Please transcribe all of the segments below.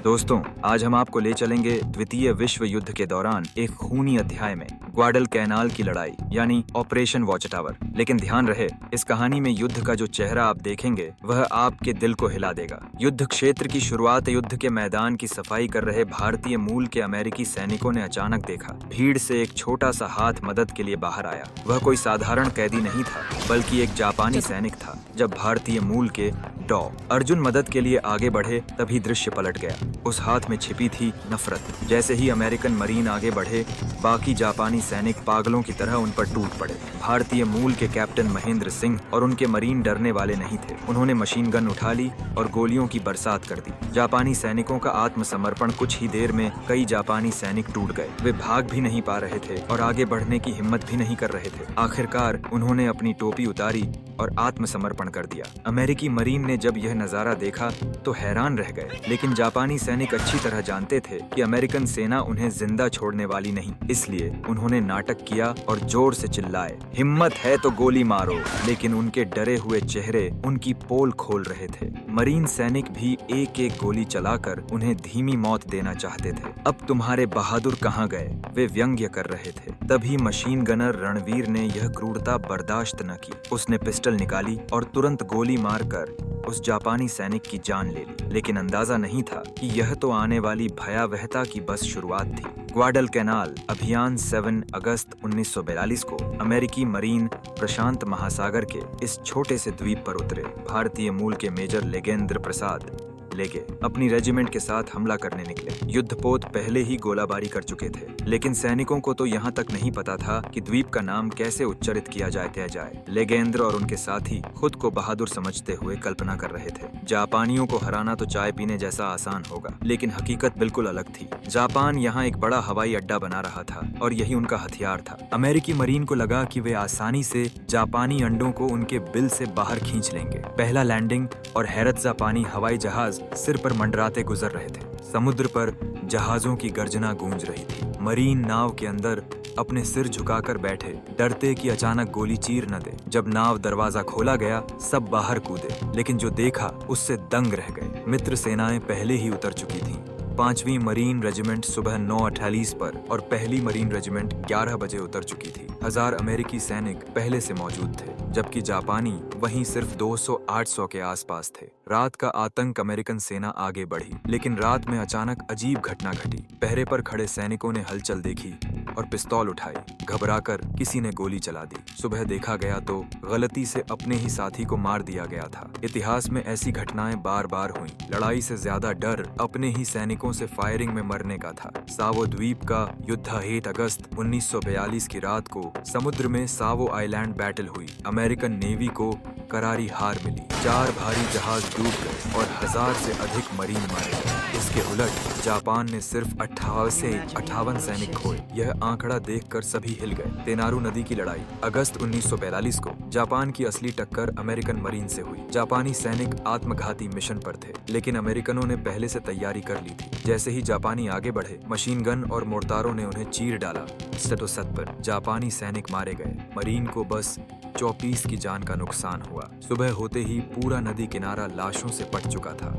दोस्तों, आज हम आपको ले चलेंगे द्वितीय विश्व युद्ध के दौरान एक खूनी अध्याय में, ग्वाडल कैनाल की लड़ाई यानी ऑपरेशन वॉच टावर। लेकिन ध्यान रहे, इस कहानी में युद्ध का जो चेहरा आप देखेंगे वह आपके दिल को हिला देगा। युद्ध क्षेत्र की शुरुआत युद्ध के मैदान की सफाई कर रहे भारतीय मूल के अमेरिकी सैनिकों ने अचानक देखा। भीड़ से एक छोटा सा हाथ मदद के लिए बाहर आया। वह कोई साधारण कैदी नहीं था, बल्कि एक जापानी सैनिक था। जब भारतीय मूल के डॉ अर्जुन मदद के लिए आगे बढ़े, तभी दृश्य पलट गया। उस हाथ में छिपी थी नफरत। जैसे ही अमेरिकन मरीन आगे बढ़े, बाकी जापानी सैनिक पागलों की तरह उन पर टूट पड़े। भारतीय मूल के कैप्टन महेंद्र सिंह और उनके मरीन डरने वाले नहीं थे। उन्होंने मशीन गन उठा ली और गोलियों की बरसात कर दी। जापानी सैनिकों का आत्मसमर्पण कुछ ही देर में कई जापानी सैनिक टूट गए। वे भाग भी नहीं पा रहे थे और आगे बढ़ने की हिम्मत भी नहीं कर रहे थे। आखिरकार उन्होंने अपनी टोपी उतारी और आत्मसमर्पण कर दिया। अमेरिकी मरीन ने जब यह नजारा देखा तो हैरान रह गए, लेकिन जापानी सैनिक अच्छी तरह जानते थे कि अमेरिकन सेना उन्हें जिंदा छोड़ने वाली नहीं। इसलिए उन्होंने नाटक किया और जोर से चिल्लाए, हिम्मत है तो गोली मारो। लेकिन उनके डरे हुए चेहरे उनकी पोल खोल रहे थे। मरीन सैनिक भी एक एक गोली चलाकर उन्हें धीमी मौत देना चाहते थे। अब तुम्हारे बहादुर कहाँ गए, वे व्यंग्य कर रहे थे। तभी मशीन गनर रणवीर ने यह क्रूरता बर्दाश्त न की। उसने पिस्टल निकाली और तुरंत गोली मारकर उस जापानी सैनिक की जान ले ली। लेकिन अंदाजा नहीं था कि यह तो आने वाली भयावहता की बस शुरुआत थी। ग्वाडल कैनाल अभियान 7 अगस्त 1942 को अमेरिकी मरीन प्रशांत महासागर के इस छोटे से द्वीप पर उतरे। भारतीय मूल के मेजर लेगेंद्र प्रसाद लेगे अपनी रेजिमेंट के साथ हमला करने निकले। युद्धपोत पहले ही गोलाबारी कर चुके थे, लेकिन सैनिकों को तो यहाँ तक नहीं पता था कि द्वीप का नाम कैसे उच्चारित किया जाए। लेगेंद्र और उनके साथी खुद को बहादुर समझते हुए कल्पना कर रहे थे, जापानियों को हराना तो चाय पीने जैसा आसान होगा। लेकिन हकीकत बिल्कुल अलग थी। जापान यहाँ एक बड़ा हवाई अड्डा बना रहा था और यही उनका हथियार था। अमेरिकी मरीन को लगा कि वे आसानी से जापानी अंडों को उनके बिल से बाहर खींच लेंगे। पहला लैंडिंग और हैरत जापानी हवाई जहाज सिर पर मंडराते गुजर रहे थे। समुद्र पर जहाजों की गर्जना गूंज रही थी। मरीन नाव के अंदर अपने सिर झुकाकर बैठे, डरते कि अचानक गोली चीर न दे। जब नाव दरवाजा खोला गया, सब बाहर कूदे, लेकिन जो देखा उससे दंग रह गए। मित्र सेनाएं पहले ही उतर चुकी थीं। 5वीं मरीन रेजिमेंट सुबह 9:48 पर और पहली मरीन रेजिमेंट 11 बजे उतर चुकी थी। 1000 अमेरिकी सैनिक पहले से मौजूद थे, जबकि जापानी वहीं सिर्फ 200-800 के आसपास थे। रात का आतंक अमेरिकन सेना आगे बढ़ी, लेकिन रात में अचानक अजीब घटना घटी। पहरे पर खड़े सैनिकों ने हलचल देखी और पिस्तौल उठाई। घबराकर किसी ने गोली चला दी। सुबह देखा गया तो गलती से अपने ही साथी को मार दिया गया था। इतिहास में ऐसी घटनाएं बार बार हुई। लड़ाई से ज्यादा डर अपने ही सैनिकों से फायरिंग में मरने का था। सावो द्वीप का युद्ध 8 अगस्त 1942 की रात को समुद्र में सावो आइलैंड बैटल हुई। अमेरिकन नेवी को करारी हार मिली। 4 भारी जहाज डूब गए और 1000 से अधिक मरीन मारे गए। इसके उलट जापान ने सिर्फ 28 से 58 सैनिक खोए। यह आंकड़ा देखकर सभी हिल गए। तेनारू नदी की लड़ाई अगस्त 1942 को जापान की असली टक्कर अमेरिकन मरीन से हुई। जापानी सैनिक आत्मघाती मिशन पर थे, लेकिन अमेरिकनों ने पहले से तैयारी कर ली थी। जैसे ही जापानी आगे बढ़े, मशीन गन और मोर्टारों ने उन्हें चीर डाला। सत पर जापानी सैनिक मारे गए। मरीन को बस 34 की जान का नुकसान हुआ। सुबह होते ही पूरा नदी किनारा लाशों से पट चुका था।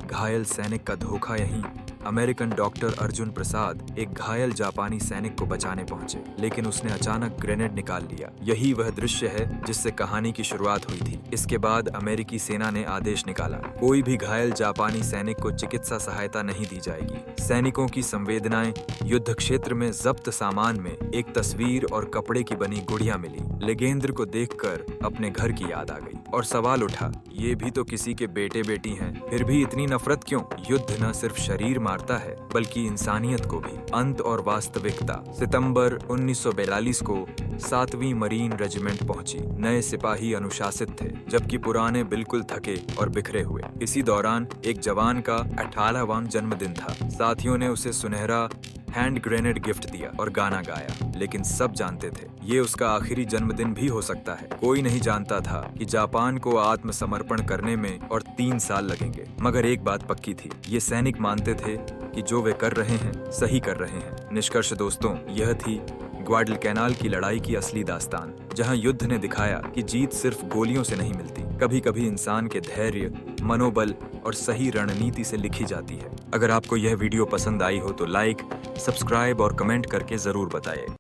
घायल सैनिक का धोखा यहीं। अमेरिकन डॉक्टर अर्जुन प्रसाद एक घायल जापानी सैनिक को बचाने पहुंचे, लेकिन उसने अचानक ग्रेनेड निकाल लिया। यही वह दृश्य है जिससे कहानी की शुरुआत हुई थी। इसके बाद अमेरिकी सेना ने आदेश निकाला, कोई भी घायल जापानी सैनिक को चिकित्सा सहायता नहीं दी जाएगी। सैनिकों की संवेदनाएं युद्ध क्षेत्र में जब्त सामान में एक तस्वीर और कपड़े की बनी गुड़िया मिली। लेगेंद्र को देखकर अपने घर की याद आ गई और सवाल उठा, ये भी तो किसी के बेटे बेटी हैं, फिर भी इतनी नफरत क्यों? युद्ध न सिर्फ शरीर मारता है, बल्कि इंसानियत को भी। अंत और वास्तविकता। सितंबर 1942 को 7वीं मरीन रेजिमेंट पहुंची। नए सिपाही अनुशासित थे, जबकि पुराने बिल्कुल थके और बिखरे हुए। इसी दौरान एक जवान का 18वां जन्मदिन था। साथियों ने उसे सुनहरा हैंड ग्रेनेड गिफ्ट दिया और गाना गाया, लेकिन सब जानते थे ये उसका आखिरी जन्मदिन भी हो सकता है। कोई नहीं जानता था कि जापान को आत्मसमर्पण करने में और 3 साल लगेंगे। मगर एक बात पक्की थी, ये सैनिक मानते थे कि जो वे कर रहे हैं सही कर रहे हैं। निष्कर्ष दोस्तों, यह थी ग्वाडल कैनाल की लड़ाई की असली दास्तान, जहां युद्ध ने दिखाया कि जीत सिर्फ गोलियों से नहीं मिलती। कभी कभी इंसान के धैर्य, मनोबल और सही रणनीति से लिखी जाती है। अगर आपको यह वीडियो पसंद आई हो तो लाइक, सब्सक्राइब और कमेंट करके जरूर बताएं।